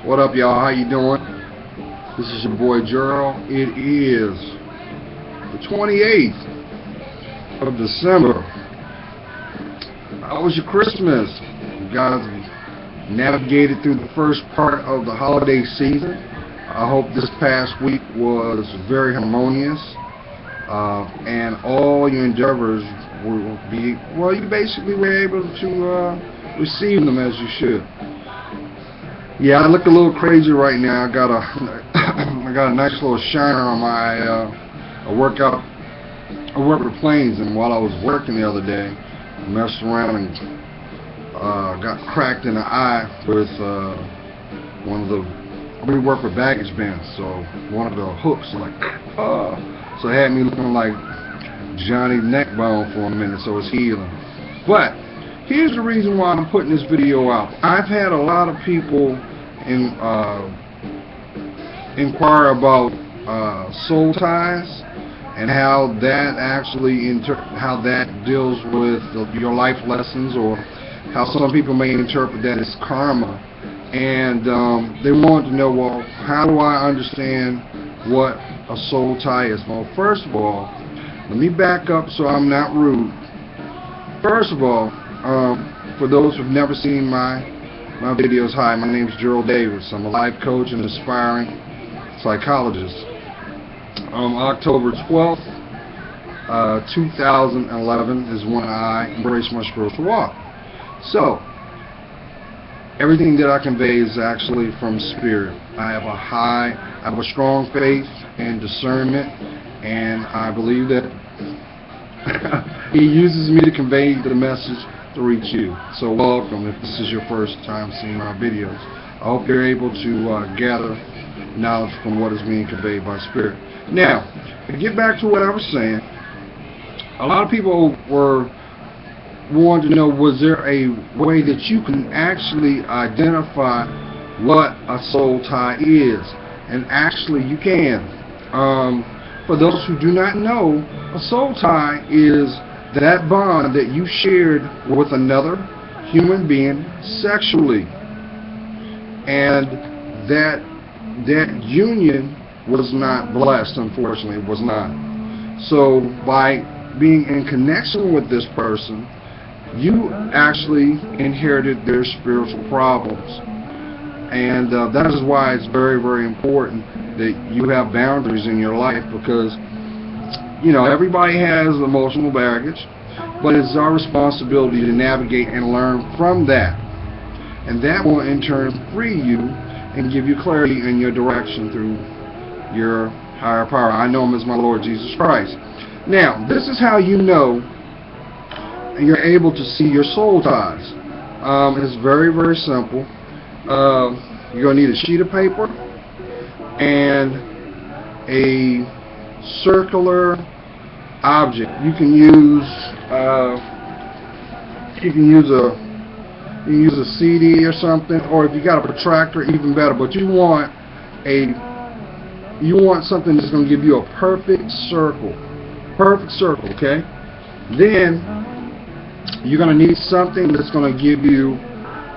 What up, y'all? How you doing? This is your boy Gerald. It is the 28th of December. How was your Christmas? You guys navigated through the first part of the holiday season. I hope this past week was very harmonious, and all your endeavors will be, well, you basically were able to receive them as you should. Yeah, I look a little crazy right now. I got a nice little shiner on my I work with planes, and while I was working the other day, I messed around and got cracked in the eye with one of the, we work with baggage bins, so one of the hooks, like, so it had me looking like Johnny Neckbone for a minute, so it's healing. But here's the reason why I'm putting this video out. I've had a lot of people inquire about soul ties and how that actually how that deals with your life lessons, or how some people may interpret that as karma. And they wanted to know, well, how do I understand what a soul tie is? Well, first of all, let me back up so I'm not rude. First of all, for those who've never seen my videos, hi, my name is Gerald Davis. I'm a life coach and aspiring psychologist. October 12th, 2011 is when I embraced my spiritual walk. So, everything that I convey is actually from spirit. I have a strong faith and discernment, and I believe that He uses me to convey the message to reach you. So welcome if this is your first time seeing my videos. I hope you're able to gather knowledge from what is being conveyed by spirit. Now, to get back to what I was saying, a lot of people were wanting to know, was there a way that you can actually identify what a soul tie is? And actually you can. For those who do not know, a soul tie is that bond that you shared with another human being sexually, and that union was not blessed. Unfortunately, it was not. So by being in connection with this person, you actually inherited their spiritual problems. And that is why it's very, very important that you have boundaries in your life, because everybody has emotional baggage, but it's our responsibility to navigate and learn from that. And that will in turn free you and give you clarity in your direction through your higher power. I know Him as my Lord Jesus Christ. Now, this is how you know you're able to see your soul ties. It's very, very simple. You're going to need a sheet of paper and a circular object. You can use a CD or something, or if you got a protractor, even better. But you want something that's going to give you a perfect circle, okay? Then you're going to need something that's going to give you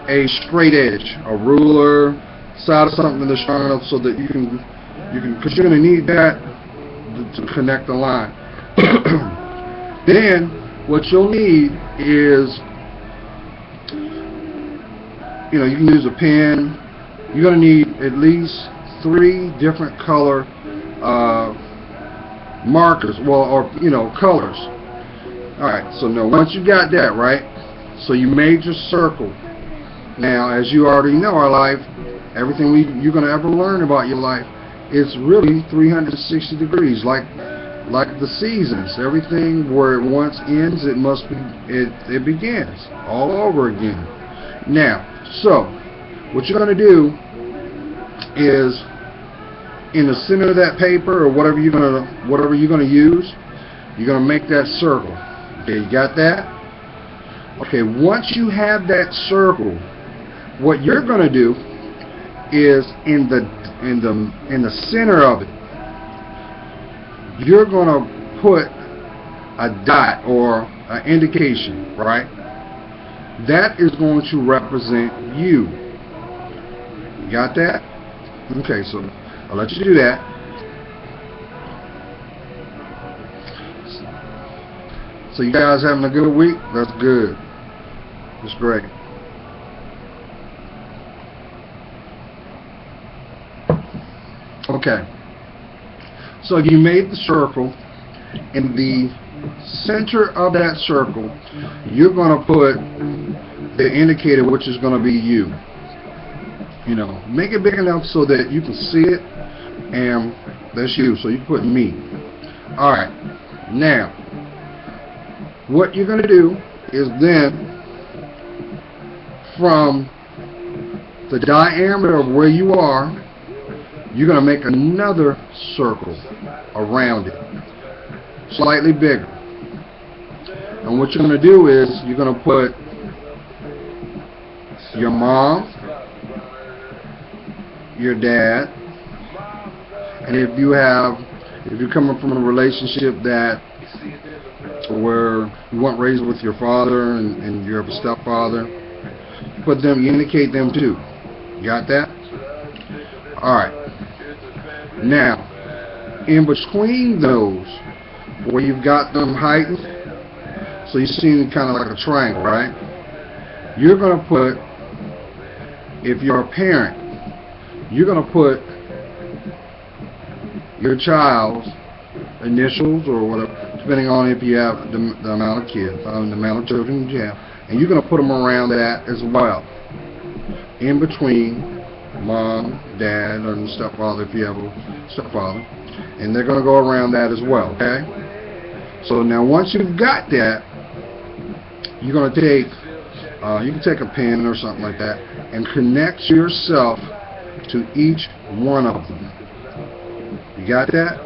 a straight edge, a ruler, side of something that's strong enough so that you can, because you're going to need that to connect the line. Then what you'll need is, you can use a pen. You're going to need at least 3 different color markers, or colors. Alright, so now once you got that right, so you made your circle. Now, as you already know, our life, everything you're going to ever learn about your life, it's really 360 degrees, like the seasons. Everything where it once ends, it begins all over again. Now, so what you're going to do is, in the center of that paper, or whatever you're going to use, you're going to make that circle. Okay, you got that? Okay, once you have that circle, what you're going to do is in the center of it, you're going to put a dot or an indication, right? That is going to represent you. You got that? Okay, so I'll let you do that. So you guys having a good week? That's good. That's great. Okay. So you made the circle. In the center of that circle, you're going to put the indicator, which is going to be you. You know, make it big enough so that you can see it, and that's you. So you put me. All right. Now, what you're going to do is then, from the diameter of where you are, you're going to make another circle around it, slightly bigger. And what you're going to do is you're going to put your mom, your dad, and if you're coming from a relationship that where you weren't raised with your father and you have a stepfather, put them, you indicate them too. You got that? Alright. Now, in between those, where you've got them heightened, so you see kind of like a triangle, right? You're going to put, if you're a parent, you're going to put your child's initials or whatever, depending on if you have the amount of kids, the amount of children you have, and you're going to put them around that as well, in between mom, dad, and stepfather if you have a stepfather, and they're going to go around that as well. Okay. So now once you've got that, you're going to take, you can take a pen or something like that, and connect yourself to each one of them. You got that?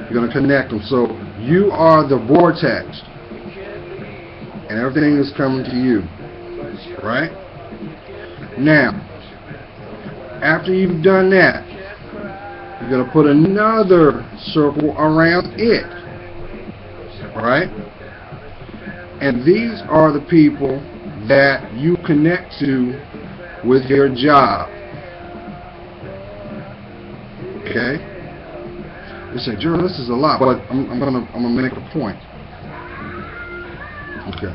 You're going to connect them. So you are the vortex, and everything is coming to you. Right? Now, after you've done that, you're going to put another circle around it. Right? And these are the people that you connect to with your job. Okay? You say, Gerald, this is a lot, but I'm gonna make a point. Okay.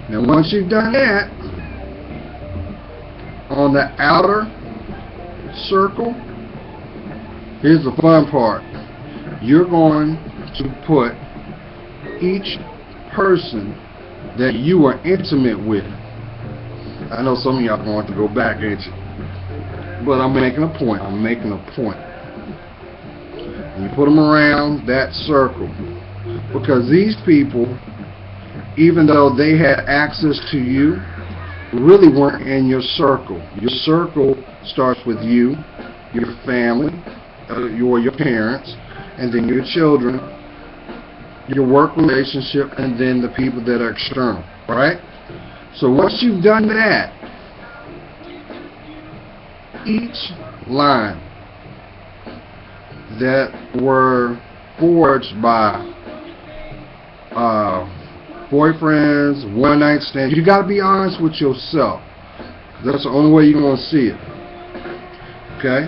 Now once you've done that, on the outer circle, here's the fun part. You're going to put each person that you are intimate with. I know some of y'all going to go back, ain't you? But I'm making a point. I'm making a point. And you put them around that circle, because these people, even though they had access to you, really weren't in your circle. Your circle starts with you, your family, your parents, and then your children, your work relationship, and then the people that are external. Right? So once you've done that, each line that were forged by boyfriends, one night stands, you got to be honest with yourself. That's the only way you're going to see it. Okay?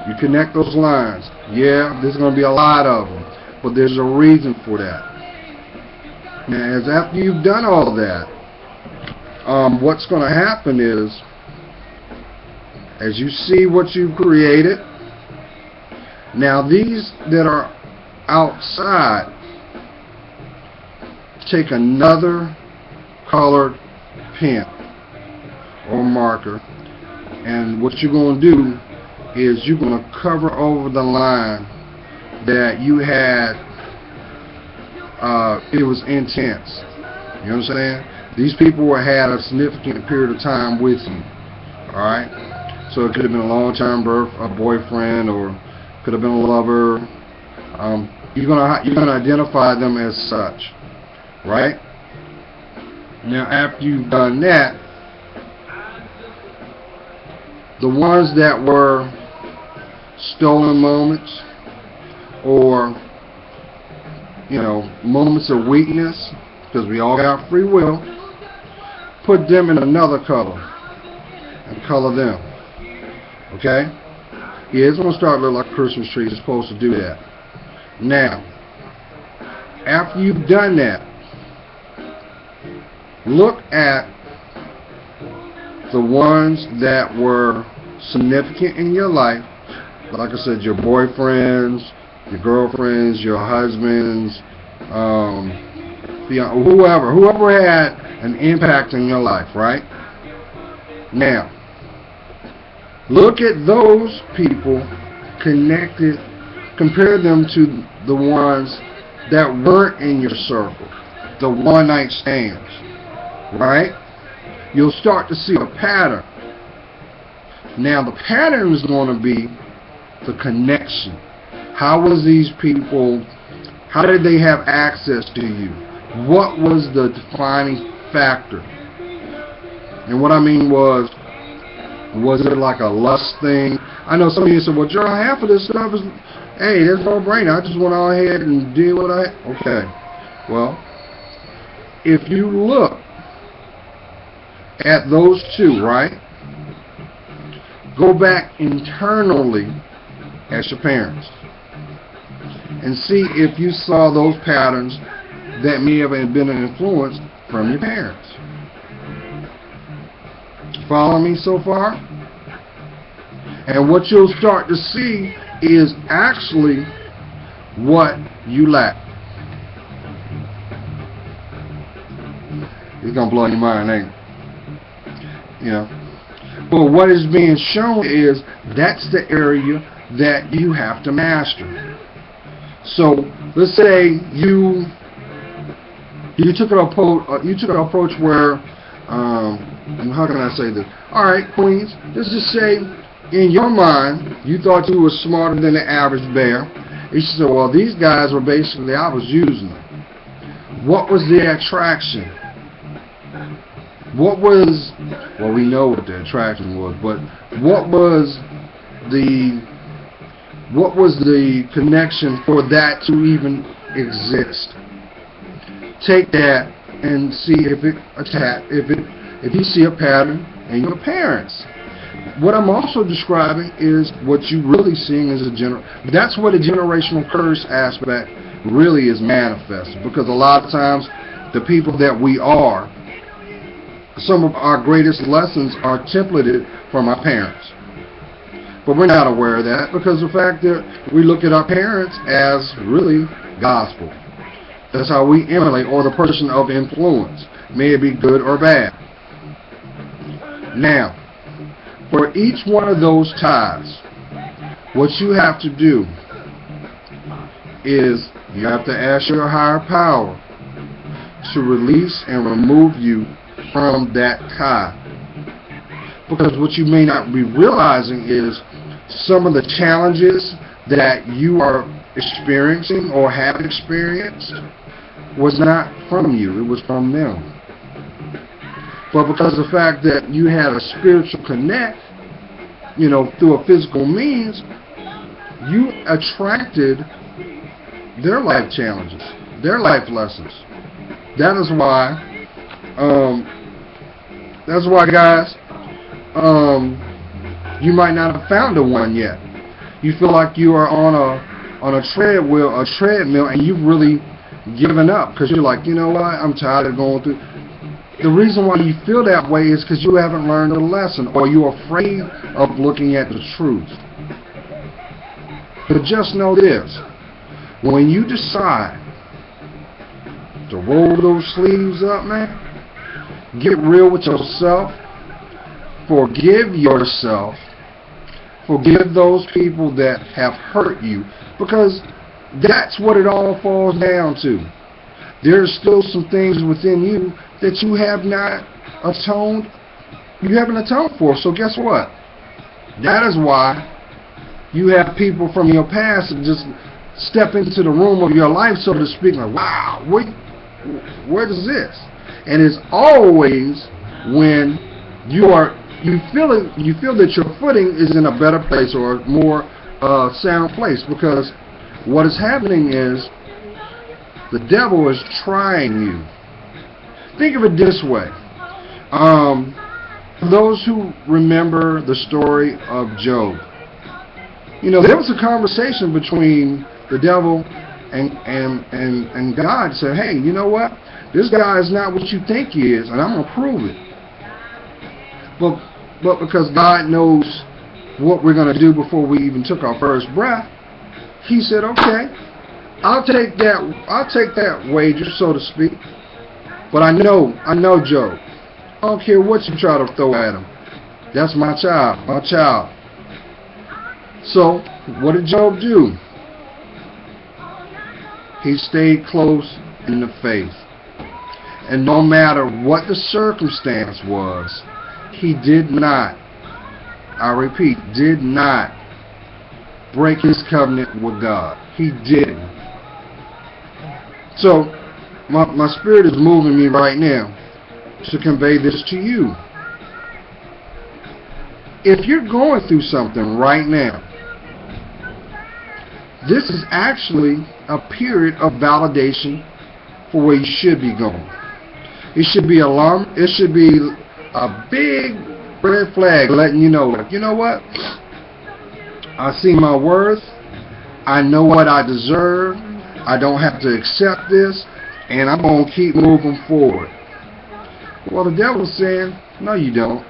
You connect those lines. Yeah, there's going to be a lot of them, but there's a reason for that. Now, as after you've done all that, what's going to happen is, as you see what you've created, now these that are outside, take another colored pen or marker, and what you're going to do is you're going to cover over the line that you had, it was intense. You understand? These people had a significant period of time with you. Alright? So it could have been a long-term boyfriend, or could have been a lover. You're gonna identify them as such, right? Now, after you've done that, the ones that were stolen moments, or moments of weakness, because we all got free will, put them in another color. and color them. Okay? Yeah, it's going to start looking like a Christmas tree. It's supposed to do that. Now, after you've done that, look at the ones that were significant in your life. Like I said, your boyfriends, your girlfriends, your husbands, whoever had an impact in your life, right? Now, look at those people connected, compare them to the ones that weren't in your circle, the one-night stands, right? You'll start to see a pattern. Now, the pattern is going to be the connection. How was these people, how did they have access to you? What was the defining factor? And what I mean was it like a lust thing? I know some of you said, well, Gerald, half of this stuff is, hey, there's no brainer. I just went on ahead and did what I, okay. Well, if you look at those two, right? Go back internally as your parents and see if you saw those patterns that may have been an influence from your parents. Follow me so far? And what you'll start to see is actually what you lack. It's going to blow your mind, ain't it? You know. But what is being shown is that's the area that you have to master. So let's say you took an approach where how can I say this? All right, Queens. Let's just say in your mind you thought you were smarter than the average bear. You said, well, these guys were basically, I was using them. What was the attraction? What was, well, we know what the attraction was, but what was the connection for that to even exist? Take that and see if you see a pattern in your parents. What I'm also describing is what you really seeing as that's where the generational curse aspect really is manifested, because a lot of times the people that we are, some of our greatest lessons are templated from our parents. But we're not aware of that because the fact that we look at our parents as really gospel. That's how we emulate, or the person of influence, may it be good or bad. Now, for each one of those ties, what you have to do is you have to ask your higher power to release and remove you from that tie. Because what you may not be realizing is some of the challenges that you are experiencing or have experienced was not from you, it was from them. But because of the fact that you had a spiritual connect, through a physical means, you attracted their life challenges, their life lessons. That's why, guys, you might not have found the one yet. You feel like you are on a treadmill, and you've really given up because you're like, you know what, I'm tired of going through. The reason why you feel that way is because you haven't learned a lesson, or you're afraid of looking at the truth. But just know this: when you decide to roll those sleeves up, man, get real with yourself, forgive yourself, forgive those people that have hurt you, because that's what it all falls down to. There's still some things within you that you have not atoned, you haven't atoned for. So guess what? That is why you have people from your past that just step into the room of your life, so to speak, like, wow, where is this? And it's always when you feel that your footing is in a better place or a more sound place, because what is happening is the devil is trying you. Think of it this way. For those who remember the story of Job, there was a conversation between the devil and God. Said, hey, you know what? This guy is not what you think he is, and I'm going to prove it. But because God knows what we're going to do before we even took our first breath, he said, okay, I'll take that wager, so to speak. But I know Job. I don't care what you try to throw at him. That's my child. So, what did Job do? He stayed close in the faith. And no matter what the circumstance was, he did not, I repeat, did not break his covenant with God. He didn't. So, my spirit is moving me right now to convey this to you. If you're going through something right now, this is actually a period of validation for where you should be going. It should be alarm. It should be a big red flag letting you know, like, you know what? I see my worth. I know what I deserve. I don't have to accept this, and I'm going to keep moving forward. Well, the devil's saying, no, you don't.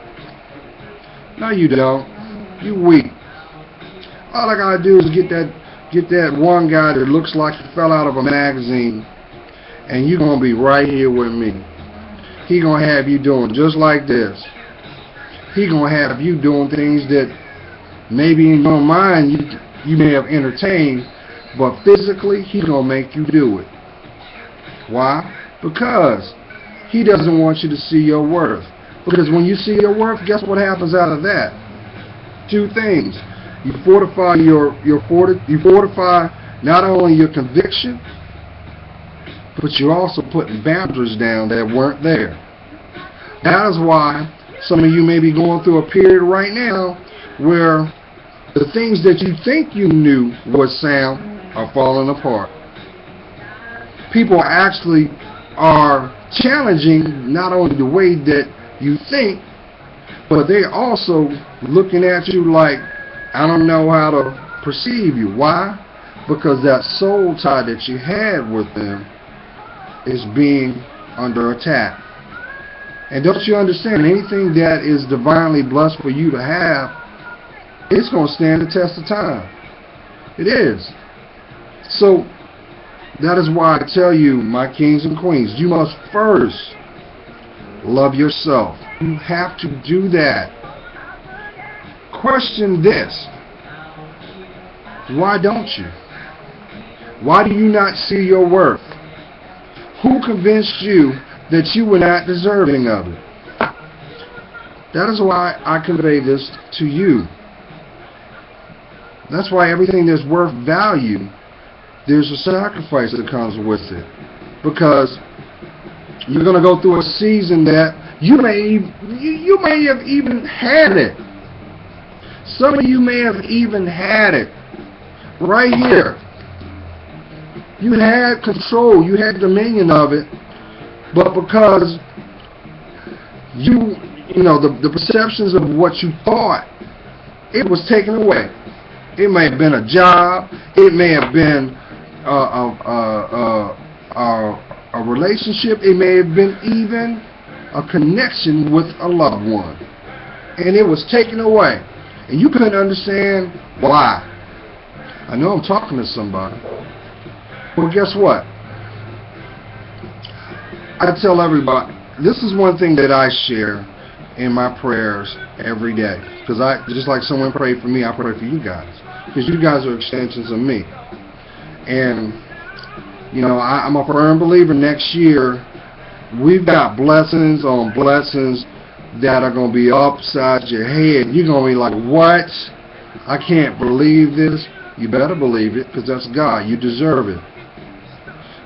No, you don't. You weak. All I gotta do is get that one guy that looks like he fell out of a magazine, and you're gonna be right here with me. He gonna have you doing just like this. He gonna have you doing things that maybe in your mind you may have entertained, but physically he gonna make you do it. Why? Because he doesn't want you to see your worth. Because when you see your worth, guess what happens out of that? Two things. You fortify you fortify not only your conviction, but you're also putting boundaries down that weren't there. That is why some of you may be going through a period right now where the things that you think you knew was sound are falling apart. People actually are challenging not only the way that you think, but they're also looking at you like, I don't know how to perceive you. Why? Because that soul tie that you had with them is being under attack. And don't you understand, anything that is divinely blessed for you to have, it's going to stand the test of time. It is. So, that is why I tell you, my kings and queens, you must first love yourself. You have to do that. Question this. Why don't you? Why do you not see your worth? Who convinced you that you were not deserving of it? That is why I convey this to you. That's why everything that's worth value, there's a sacrifice that comes with it. Because you're going to go through a season that you may have even had it. Some of you may have even had it right here. You had control, you had dominion of it, but because the perceptions of what you thought, it was taken away. It may have been a job, it may have been a relationship, it may have been even a connection with a loved one, and it was taken away, and you couldn't understand why. I know I'm talking to somebody. Well, guess what? I tell everybody, this is one thing that I share in my prayers every day. Because just like someone prayed for me, I pray for you guys. Because you guys are extensions of me. And, I'm a firm believer next year, we've got blessings on blessings that are going to be upside your head. You're going to be like, what? I can't believe this. You better believe it, because that's God. You deserve it.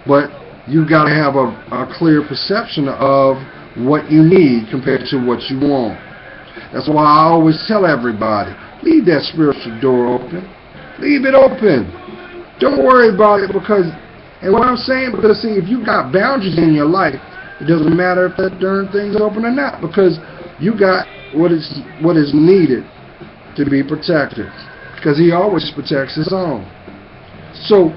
But you've got to have a clear perception of what you need compared to what you want. That's why I always tell everybody, leave that spiritual door open. Leave it open. Don't worry about it, and what I'm saying, because see, if you got boundaries in your life, it doesn't matter if that darn thing's open or not, because you got what is needed to be protected, because he always protects his own. So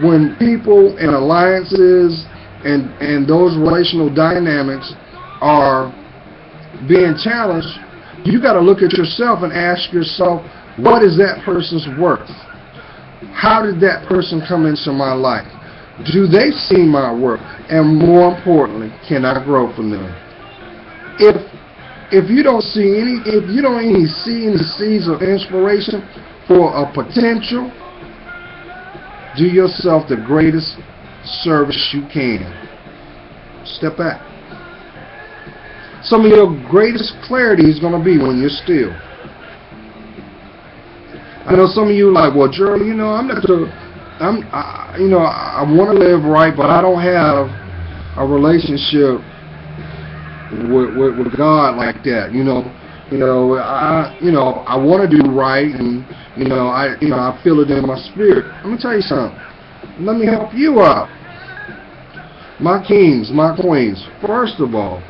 when people and alliances and those relational dynamics are being challenged, you got to look at yourself and ask yourself, what is that person's worth? How did that person come into my life? Do they see my work? And more importantly, can I grow from them? If you don't see any seeds of inspiration for a potential, do yourself the greatest service you can. Step back. Some of your greatest clarity is going to be when you're still. I know some of you are like, well, Gerald, I want to live right, but I don't have a relationship with God like that. I want to do right, and I feel it in my spirit. Let me tell you something. Let me help you out, my kings, my queens. First of all,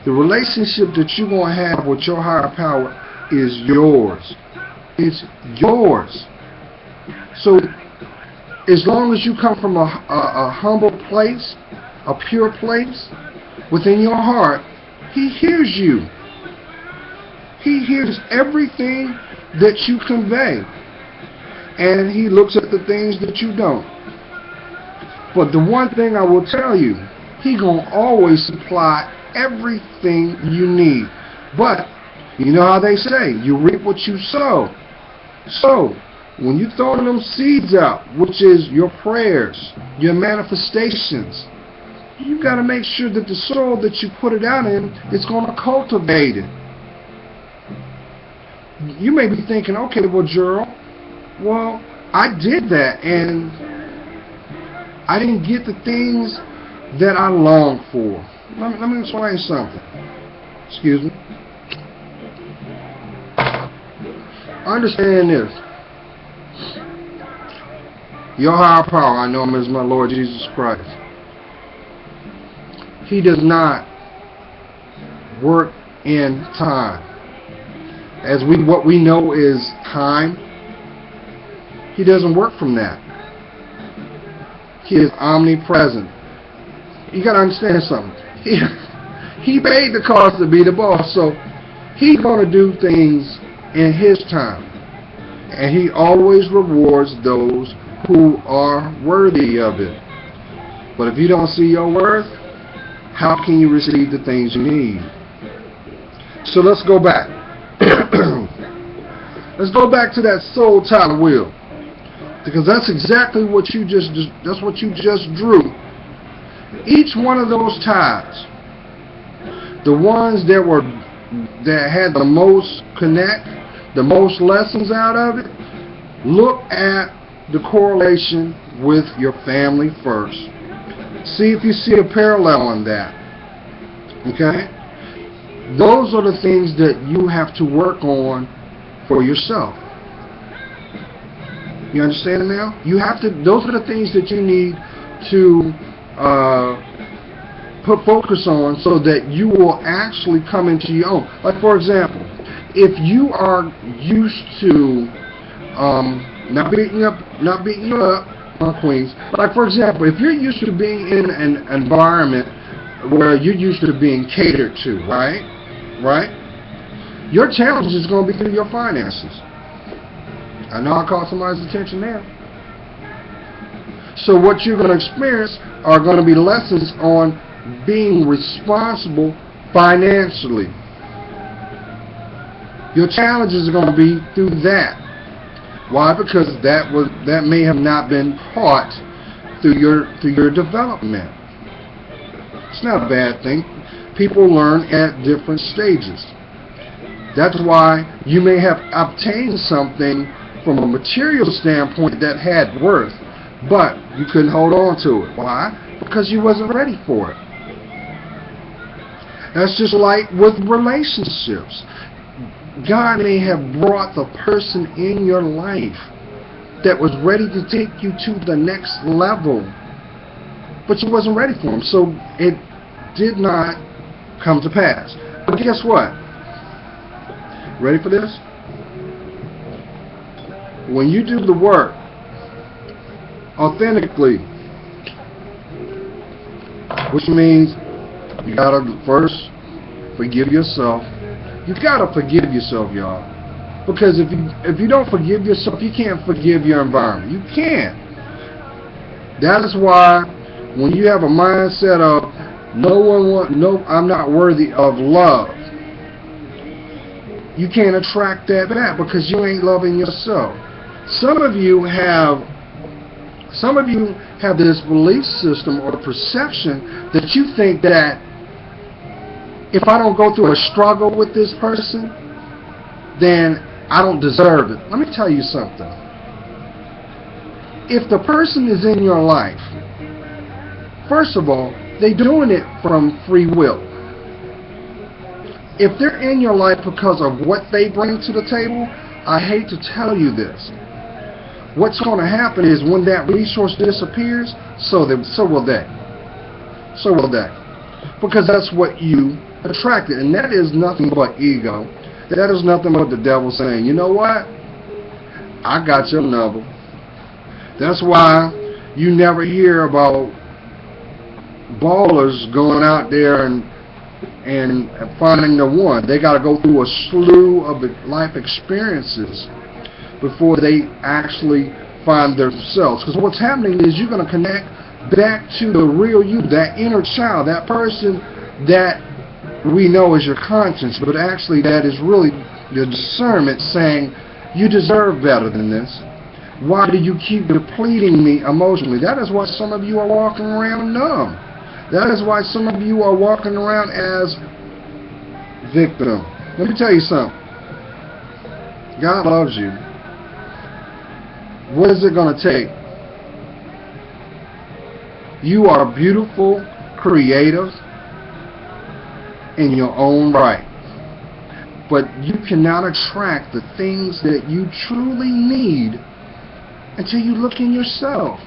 the relationship that you're going to have with your higher power is yours. It's yours. So as long as you come from a humble place, a pure place within your heart, he hears you. He hears everything that you convey, and he looks at the things that you don't. But the one thing I will tell you, he gonna always supply everything you need. But you know how they say, you reap what you sow. So when you throw them seeds out, which is your prayers, your manifestations, you got to make sure that the soil that you put it out in is going to cultivate it. You may be thinking, okay, well, Gerald, I did that and I didn't get the things that I longed for. Let me explain something. Excuse me. Understand this. Your higher power, I know him as my Lord Jesus Christ. He does not work in time. What we know is time, he doesn't work from that. He is omnipresent. You got to understand something. He paid the cost to be the boss, so he's going to do things in his time. And he always rewards those who are worthy of it. But if you don't see your worth, how can you receive the things you need? So let's go back. Let's go back to that soul tie wheel, because that's exactly what you just drew. Each one of those ties, the ones that had the most connect, the most lessons out of it, look at the correlation with your family first. See if you see a parallel in that. Okay? Those are the things that you have to work on for yourself. You understand it now? Those are the things that you need to put focus on, so that you will actually come into your own. Like, for example, if you are used to not beating you up, my queens. Like, for example, if you're used to being in an environment where you're used to being catered to, right? Your challenge is going to be through your finances. I know I caught somebody's attention there. So what you're going to experience are going to be lessons on being responsible financially. Your challenges are going to be through that. Why? Because that may have not been taught through your development. It's not a bad thing. People learn at different stages. That's why you may have obtained something from a material standpoint that had worth, but you couldn't hold on to it. Why? Because you wasn't ready for it. That's just like with relationships. God may have brought the person in your life that was ready to take you to the next level, but you wasn't ready for him, so it did not come to pass. But guess what? Ready for this? When you do the work authentically, which means you gotta first forgive yourself. You gotta forgive yourself, y'all. Because if you don't forgive yourself, you can't forgive your environment. You can't. That is why when you have a mindset of I'm not worthy of love, you can't attract that back because you ain't loving yourself. Some of you have this belief system or perception that you think that if I don't go through a struggle with this person, then I don't deserve it. Let me tell you something. If the person is in your life, first of all, they're doing it from free will. If they're in your life because of what they bring to the table, I hate to tell you this. What's going to happen is when that resource disappears, so will they. So will they. Because that's what you attracted. And that is nothing but ego. That is nothing but the devil saying, you know what? I got your number. That's why you never hear about ballers going out there and finding the one. They got to go through a slew of life experiences before they actually find themselves. Because what's happening is you're going to connect back to the real you, that inner child, that person that we know is your conscience, but actually that is really your discernment saying, you deserve better than this. Why do you keep depleting me emotionally? That is why some of you are walking around numb. That is why some of you are walking around as victim. Let me tell you something. God loves you. What is it going to take? You are beautiful, creative in your own right. But you cannot attract the things that you truly need until you look in yourself.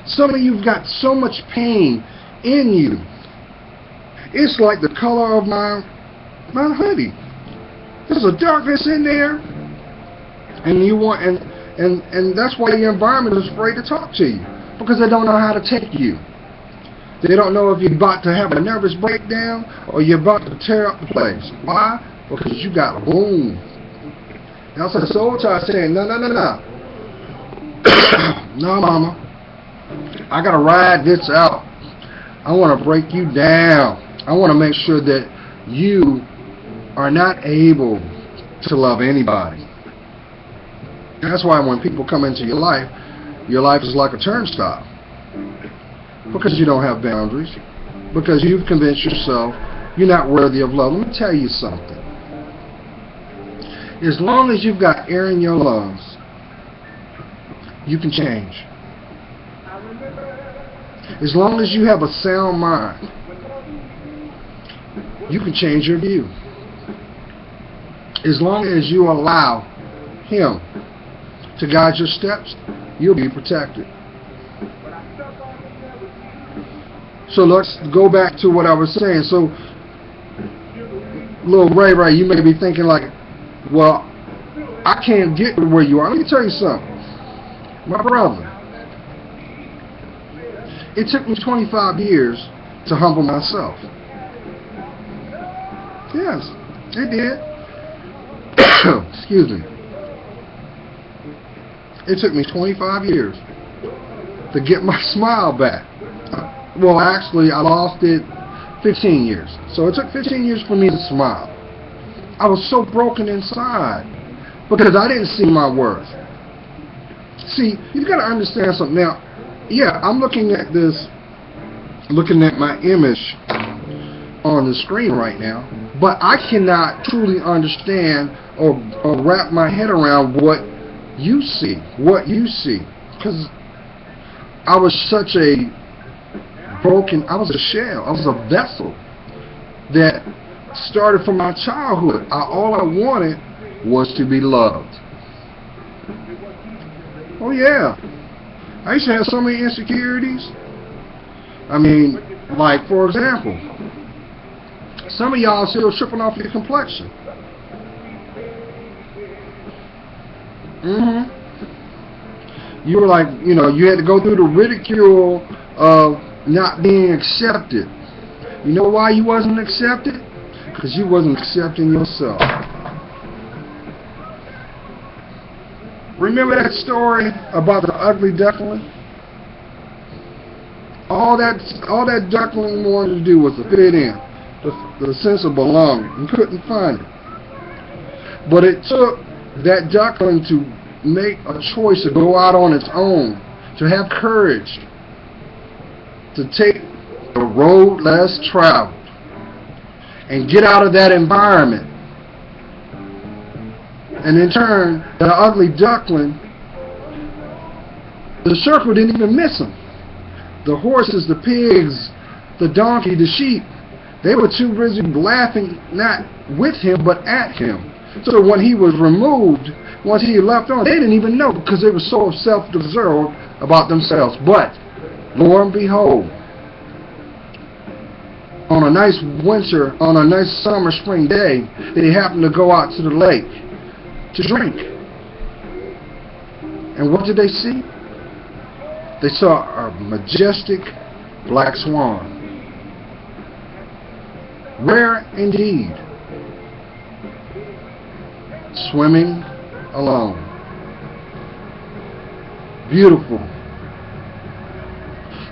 Some of you've got so much pain in you. It's like the color of my hoodie. There's a darkness in there, and you want and that's why your environment is afraid to talk to you, because they don't know how to take you. They don't know if you're about to have a nervous breakdown or you're about to tear up the place. Why? Because you got a boom. That's what the soul child saying, no. No, mama. I got to ride this out. I want to break you down. I want to make sure that you are not able to love anybody. That's why when people come into your life is like a turnstile. Because you don't have boundaries. Because you've convinced yourself you're not worthy of love. Let me tell you something. As long as you've got air in your lungs, you can change. As long as you have a sound mind, you can change your view. As long as you allow Him to guide your steps, you'll be protected. So let's go back to what I was saying. So, little Ray, you may be thinking like, well, I can't get to where you are. Let me tell you something. My brother, it took me 25 years to humble myself. Yes, it did. Excuse me. It took me 25 years to get my smile back. Well, actually, I lost it 15 years. So it took 15 years for me to smile. I was so broken inside because I didn't see my worth. See, you've got to understand something. Now, yeah, I'm looking at my image on the screen right now, but I cannot truly understand or wrap my head around what you see, because I was such a broken, I was a shell, I was a vessel that started from my childhood. All I wanted was to be loved. Oh yeah, I used to have so many insecurities. I mean, like for example, some of y'all still tripping off your complexion. Mm-hmm. You were like, you had to go through the ridicule of not being accepted. You know why you wasn't accepted? Because you wasn't accepting yourself. Remember that story about the ugly duckling? All that duckling wanted to do was to fit in, the sense of belonging. You couldn't find it. But it took that duckling to make a choice to go out on its own, to have courage, to take the road less traveled and get out of that environment. And in turn, the ugly duckling, the circle didn't even miss him. The horses, the pigs, the donkey, the sheep, they were too busy laughing not with him but at him. So when he was removed, once he left on, they didn't even know because they were so self-absorbed about themselves. But lo and behold, on a nice summer, spring day, they happened to go out to the lake to drink. And what did they see? They saw a majestic black swan. Rare indeed. Swimming alone. Beautiful.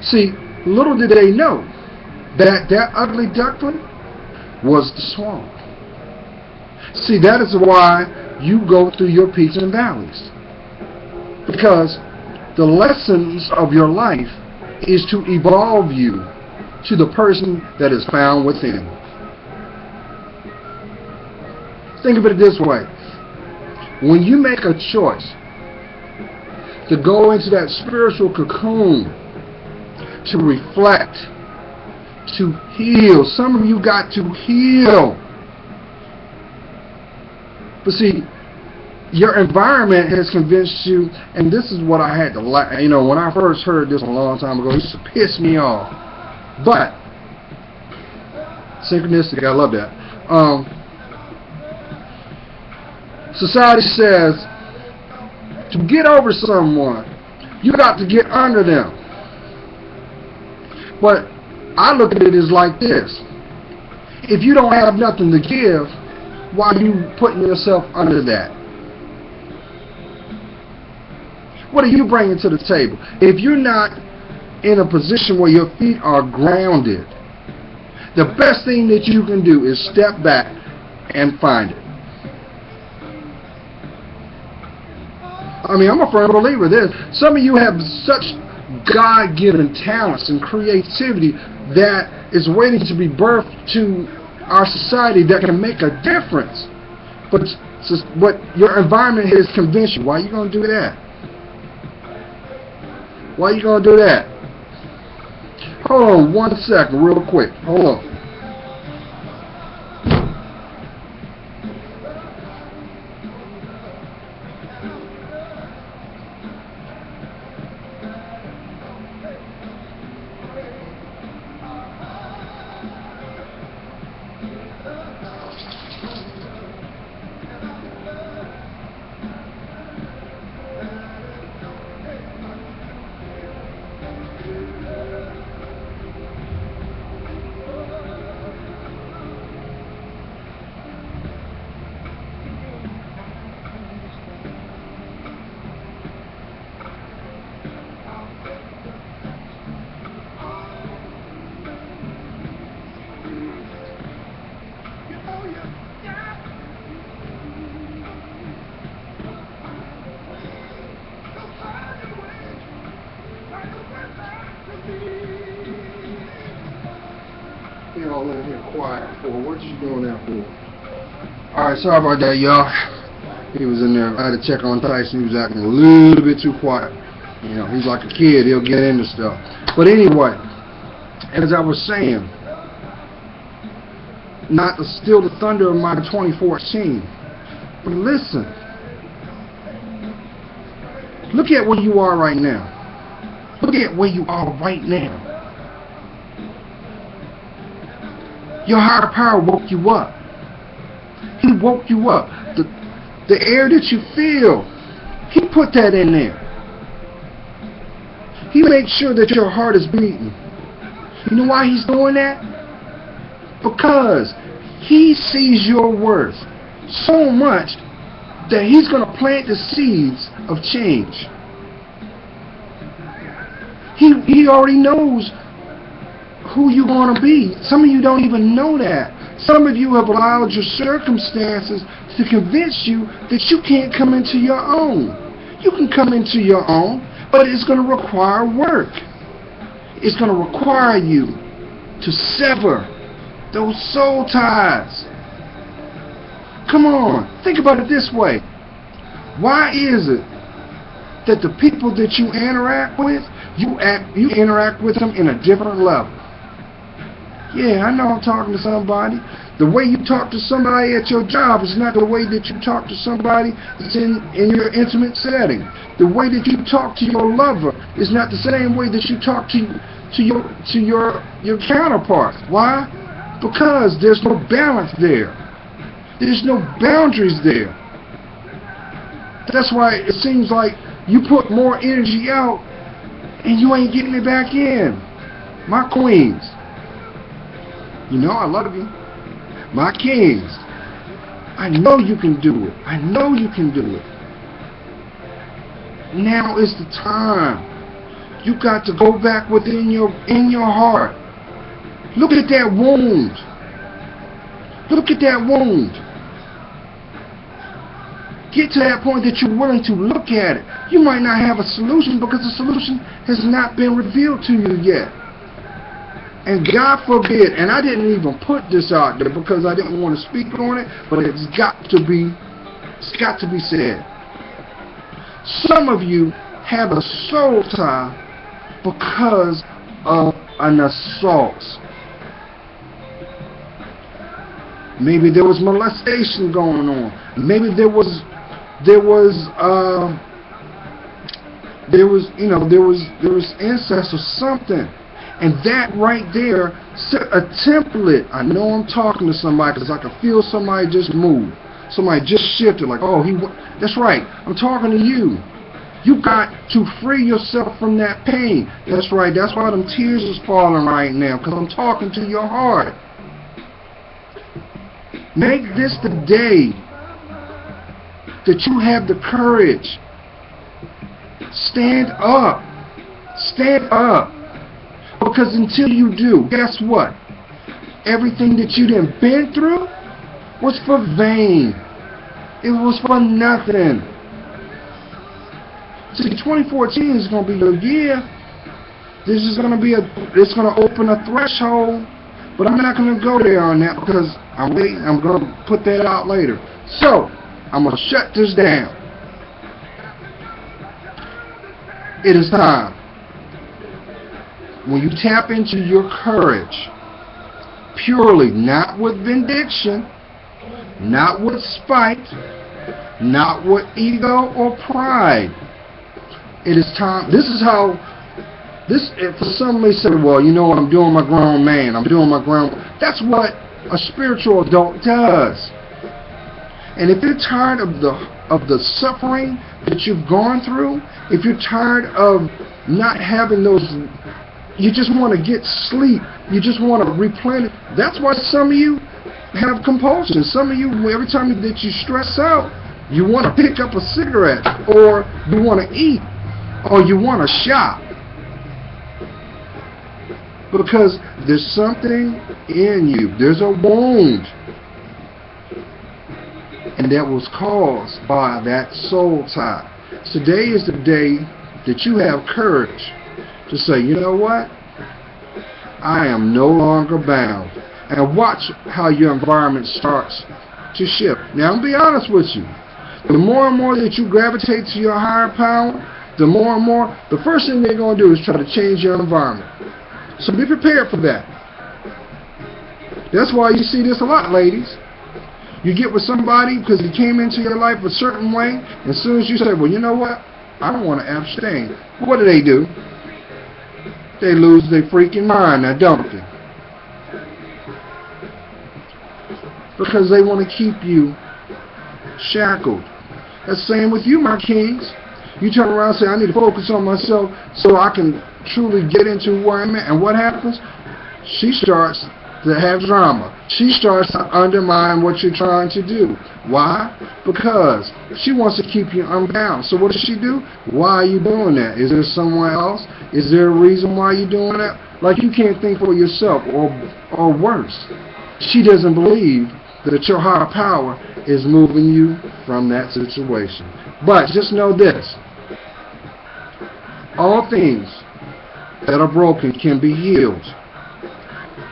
See, little did they know that ugly duckling was the swan. See, that is why you go through your peaks and valleys. Because the lessons of your life is to evolve you to the person that is found within. Think of it this way. When you make a choice to go into that spiritual cocoon, to reflect, to heal. Some of you got to heal. But see, your environment has convinced you, and this is what I had to like. When I first heard this a long time ago, it used to piss me off. But synchronistic, I love that. Society says to get over someone, you got to get under them. But I look at it as like this: if you don't have nothing to give, why are you putting yourself under that? What are you bringing to the table? If you're not in a position where your feet are grounded, the best thing that you can do is step back and find it. I'm a firm believer of this. Some of you have such God-given talents and creativity that is waiting to be birthed to our society that can make a difference. But your environment has convinced you. Why are you going to do that? Why are you going to do that? Hold on 1 second real quick. Hold on. Y'all in here quiet for? What you doing that for? Alright, sorry about that, y'all. He was in there. I had to check on Tyson. He was acting a little bit too quiet. He's like a kid. He'll get into stuff. But anyway, as I was saying, not to steal the thunder of my 2014, but listen. Look at where you are right now. Look at where you are right now. Your higher power woke you up. He woke you up. The air that you feel He put that in there. He makes sure that your heart is beating. You know why he's doing that? Because he sees your worth so much that he's going to plant the seeds of change. He already knows who you want to be. Some of you don't even know that. Some of you have allowed your circumstances to convince you that you can't come into your own. You can come into your own, but it's going to require work. It's going to require you to sever those soul ties. Come on, think about it this way. Why is it that the people that you interact with, you interact with them in a different level? Yeah, I know I'm talking to somebody. The way you talk to somebody at your job is not the way that you talk to somebody that's in your intimate setting. The way that you talk to your lover is not the same way that you talk to your counterpart. Why? Because there's no balance there. There's no boundaries there. That's why it seems like you put more energy out and you ain't getting it back in. My queens. You know I love you. My kings. I know you can do it. I know you can do it. Now is the time. You got to go back within your heart. Look at that wound. Look at that wound. Get to that point that you're willing to look at it. You might not have a solution because the solution has not been revealed to you yet. And God forbid, and I didn't even put this out there because I didn't want to speak on it, but it's got to be said. Some of you have a soul tie because of an assault. Maybe there was molestation going on. Maybe there was incest or something. And that right there set a template. I know I'm talking to somebody because I can feel somebody just move. Somebody just shifted like, oh, that's right. I'm talking to you. You got to free yourself from that pain. That's right. That's why them tears is falling right now, because I'm talking to your heart. Make this the day that you have the courage. Stand up. Stand up. Because until you do, guess what? Everything that you done been through was for vain. It was for nothing. See, 2014 is going to be your year. This is going to be it's going to open a threshold. But I'm not going to go there on that because I'm waiting. I'm going to put that out later. So, I'm going to shut this down. It is time. When you tap into your courage, purely, not with vindication, not with spite, not with ego or pride, it is time. This is how, for some may say, well, you know what, I'm doing my grown man, that's what a spiritual adult does. And if you're tired of the suffering that you've gone through, if you're tired of not having those, you just want to get sleep, you just want to replenish. That's why some of you have compulsions. Some of you, every time that you stress out, you want to pick up a cigarette, or you want to eat, or you want to shop. Because there's something in you. There's a wound. And that was caused by that soul tie. Today is the day that you have courage to say, you know what? I am no longer bound. And watch how your environment starts to shift. Now, I'll be honest with you. The more and more that you gravitate to your higher power, the more and more, the first thing they're going to do is try to change your environment. So be prepared for that. That's why you see this a lot, ladies. You get with somebody because he came into your life a certain way, and as soon as you say, well, you know what? I don't want to abstain. What do? They lose their freaking mind now, don't they? Because they want to keep you shackled. That's the same with you, my kings. You turn around and say, I need to focus on myself so I can truly get into where I'm at. And what happens? She starts to have drama. She starts to undermine what you're trying to do. Why? Because she wants to keep you unbound. So what does she do? Why are you doing that? Is there someone else? Is there a reason why you're doing that? Like you can't think for yourself, or worse. She doesn't believe that your higher power is moving you from that situation. But just know this. All things that are broken can be healed.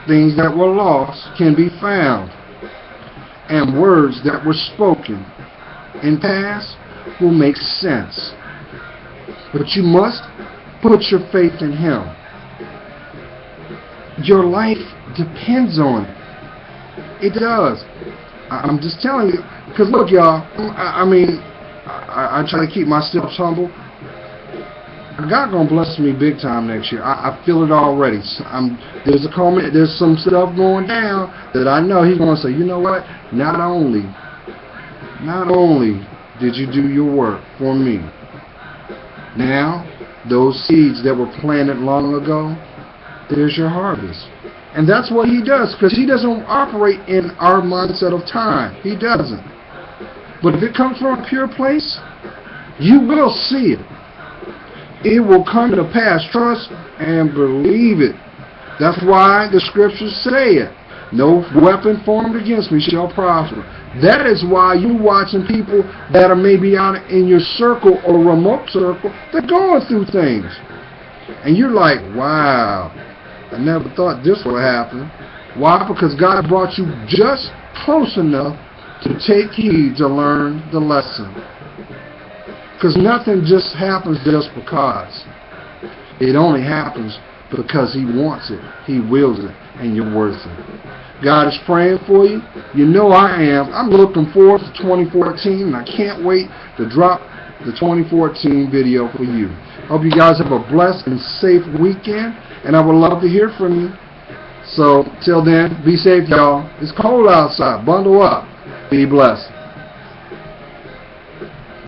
Things that were lost can be found. And words that were spoken in past will make sense. But you must put your faith in Him. Your life depends on it. It does. I'm just telling you. Because look, y'all, I try to keep myself humble. God gonna bless me big time next year. I feel it already. There's some stuff going down that I know He's gonna say, you know what? Not only did you do your work for me, now those seeds that were planted long ago, there's your harvest. And that's what He does, because He doesn't operate in our mindset of time. He doesn't. But if it comes from a pure place, you will see it. It will come to pass. Trust and believe it. That's why the scriptures say it. No weapon formed against me shall prosper. That is why you're watching people that are maybe out in your circle or remote circle, they're going through things. And you're like, wow, I never thought this would happen. Why? Because God brought you just close enough to take heed to learn the lesson. Because nothing just happens just because. It only happens because He wants it. He wills it. And you're worth it. God is praying for you. You know I am. I'm looking forward to 2014. And I can't wait to drop the 2014 video for you. Hope you guys have a blessed and safe weekend. And I would love to hear from you. So, till then, be safe, y'all. It's cold outside. Bundle up. Be blessed.